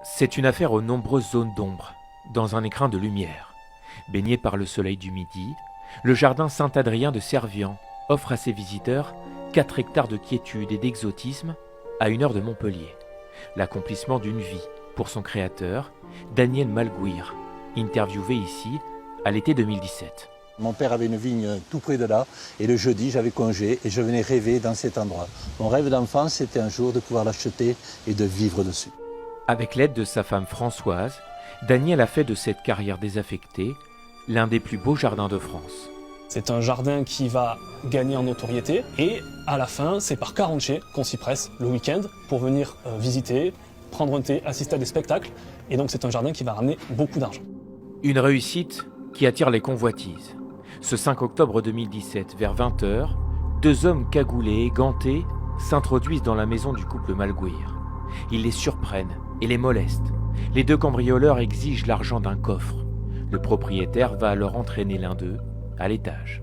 C'est une affaire aux nombreuses zones d'ombre, dans un écrin de lumière. Baigné par le soleil du midi, le jardin Saint-Adrien de Servian offre à ses visiteurs 4 hectares de quiétude et d'exotisme à 1 heure de Montpellier. L'accomplissement d'une vie pour son créateur, Daniel Malguir, interviewé ici à l'été 2017. Mon père avait une vigne tout près de là et le jeudi j'avais congé et je venais rêver dans cet endroit. Mon rêve d'enfance c'était un jour de pouvoir l'acheter et de vivre dessus. Avec l'aide de sa femme Françoise, Daniel a fait de cette carrière désaffectée l'un des plus beaux jardins de France. C'est un jardin qui va gagner en notoriété et à la fin, c'est par Caranché qu'on s'y presse le week-end pour venir visiter, prendre un thé, assister à des spectacles. Et donc c'est un jardin qui va ramener beaucoup d'argent. Une réussite qui attire les convoitises. Ce 5 octobre 2017, vers 20h, 2 hommes cagoulés et gantés s'introduisent dans la maison du couple Malguir. Ils les surprennent et les molestent. Les 2 cambrioleurs exigent l'argent d'un coffre. Le propriétaire va alors entraîner l'un d'eux à l'étage.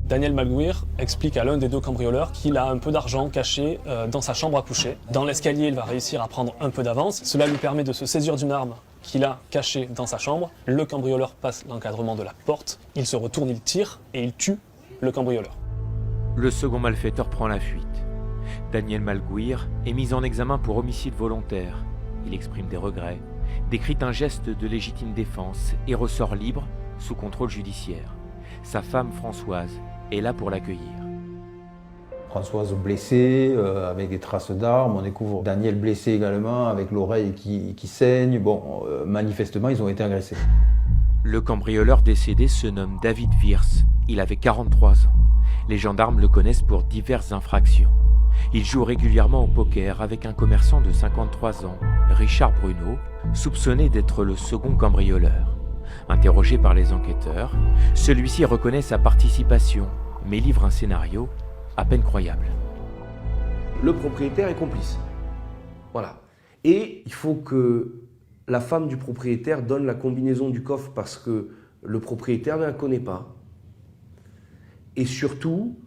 Daniel Malguir explique à l'un des 2 cambrioleurs qu'il a un peu d'argent caché dans sa chambre à coucher. Dans l'escalier, il va réussir à prendre un peu d'avance. Cela lui permet de se saisir d'une arme qu'il a cachée dans sa chambre. Le cambrioleur passe l'encadrement de la porte. Il se retourne, il tire et il tue le cambrioleur. Le second malfaiteur prend la fuite. Daniel Malguir est mis en examen pour homicide volontaire. Il exprime des regrets, décrit un geste de légitime défense et ressort libre sous contrôle judiciaire. Sa femme Françoise est là pour l'accueillir. Françoise blessée, avec des traces d'armes. On découvre Daniel blessé également, avec l'oreille qui saigne. Bon, manifestement, ils ont été agressés. Le cambrioleur décédé se nomme David Wirtz. Il avait 43 ans. Les gendarmes le connaissent pour diverses infractions. Il joue régulièrement au poker avec un commerçant de 53 ans, Richard Bruno, soupçonné d'être le second cambrioleur. Interrogé par les enquêteurs, celui-ci reconnaît sa participation, mais livre un scénario à peine croyable. Le propriétaire est complice. Voilà. Et il faut que la femme du propriétaire donne la combinaison du coffre parce que le propriétaire ne la connaît pas. Et surtout,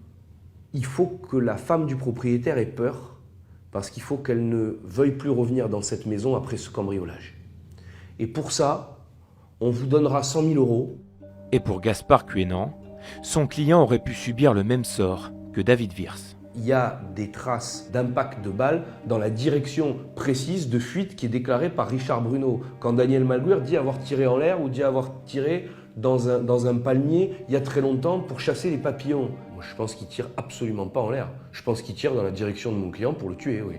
il faut que la femme du propriétaire ait peur parce qu'il faut qu'elle ne veuille plus revenir dans cette maison après ce cambriolage. Et pour ça, on vous donnera 100 000 euros. Et pour Gaspard Cuénan, son client aurait pu subir le même sort que David Wirtz. Il y a des traces d'impact de balles dans la direction précise de fuite qui est déclarée par Richard Bruno. Quand Daniel Malguir dit avoir tiré en l'air ou dit avoir tiré dans un palmier il y a très longtemps pour chasser les papillons. Moi, je pense qu'il tire absolument pas en l'air. Je pense qu'il tire dans la direction de mon client pour le tuer, oui.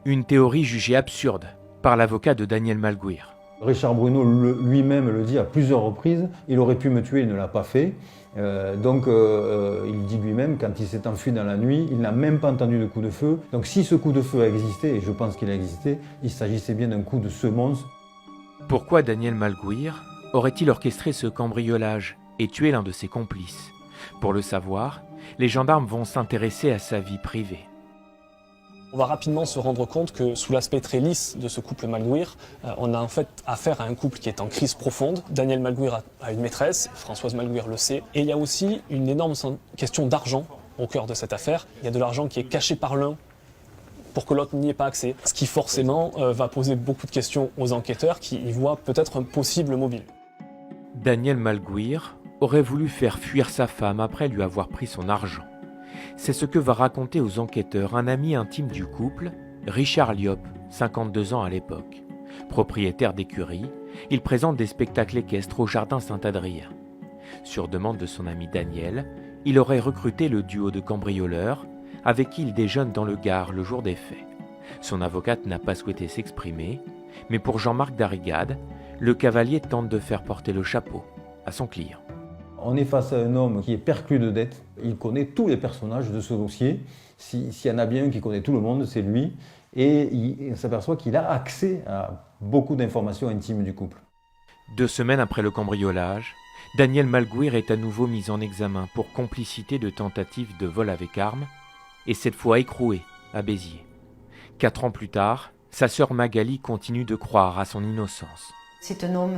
Une théorie jugée absurde par l'avocat de Daniel Malguir. Richard Bruno lui-même le dit à plusieurs reprises. Il aurait pu me tuer, il ne l'a pas fait. Il dit lui-même, quand il s'est enfui dans la nuit, il n'a même pas entendu de coup de feu. Donc si ce coup de feu a existé, et je pense qu'il a existé, il s'agissait bien d'un coup de semonce. Pourquoi Daniel Malguir aurait-il orchestré ce cambriolage et tué l'un de ses complices? Pour le savoir, les gendarmes vont s'intéresser à sa vie privée. On va rapidement se rendre compte que sous l'aspect très lisse de ce couple Malguir, on a en fait affaire à un couple qui est en crise profonde. Daniel Malguir a une maîtresse, Françoise Malguir le sait, et il y a aussi une énorme question d'argent au cœur de cette affaire. Il y a de l'argent qui est caché par l'un pour que l'autre n'y ait pas accès, ce qui forcément va poser beaucoup de questions aux enquêteurs qui y voient peut-être un possible mobile. Daniel Malguir aurait voulu faire fuir sa femme après lui avoir pris son argent. C'est ce que va raconter aux enquêteurs un ami intime du couple, Richard Liop, 52 ans à l'époque. Propriétaire d'écurie, il présente des spectacles équestres au jardin Saint-Adrien. Sur demande de son ami Daniel, il aurait recruté le duo de cambrioleurs avec qui il déjeune dans le Gard le jour des faits. Son avocate n'a pas souhaité s'exprimer, mais pour Jean-Marc Darrigade, le cavalier tente de faire porter le chapeau à son client. On est face à un homme qui est perclus de dettes. Il connaît tous les personnages de ce dossier. S'il y en a bien un qui connaît tout le monde, c'est lui. Et il s'aperçoit qu'il a accès à beaucoup d'informations intimes du couple. 2 semaines après le cambriolage, Daniel Malguir est à nouveau mis en examen pour complicité de tentative de vol avec arme, et cette fois écroué à Béziers. 4 ans plus tard, sa sœur Magali continue de croire à son innocence. C'est un homme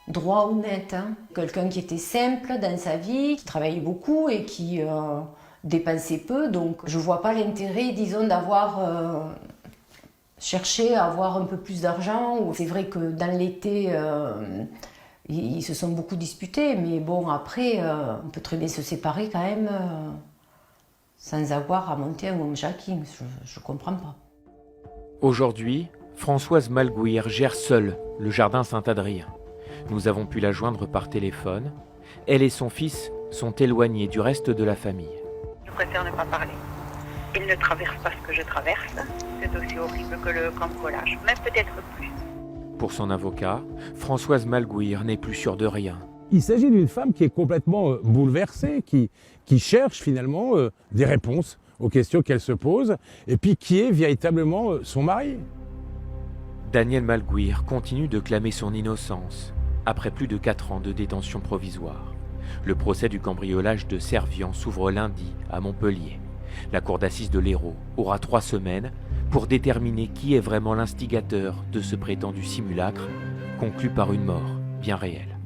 droit, honnête, quelqu'un qui était simple dans sa vie, qui travaillait beaucoup et qui dépensait peu. Donc je ne vois pas l'intérêt, disons, d'avoir cherchaient à avoir un peu plus d'argent. C'est vrai que dans l'été, ils se sont beaucoup disputés, mais bon, après, on peut très bien se séparer quand même sans avoir à monter un home-jacking. Je ne comprends pas. Aujourd'hui, Françoise Malgouir gère seule le jardin Saint-Adrien. Nous avons pu la joindre par téléphone. Elle et son fils sont éloignés du reste de la famille. Je préfère ne pas parler. Il ne traverse pas ce que je traverse. C'est aussi horrible que le cambriolage, même peut-être plus. Pour son avocat, Françoise Malgouir n'est plus sûre de rien. Il s'agit d'une femme qui est complètement bouleversée, qui cherche finalement des réponses aux questions qu'elle se pose, et puis qui est véritablement son mari. Daniel Malgouir continue de clamer son innocence, après plus de 4 ans de détention provisoire. Le procès du cambriolage de Servian s'ouvre lundi à Montpellier. La cour d'assises de l'Hérault aura 3 semaines pour déterminer qui est vraiment l'instigateur de ce prétendu simulacre, conclu par une mort bien réelle.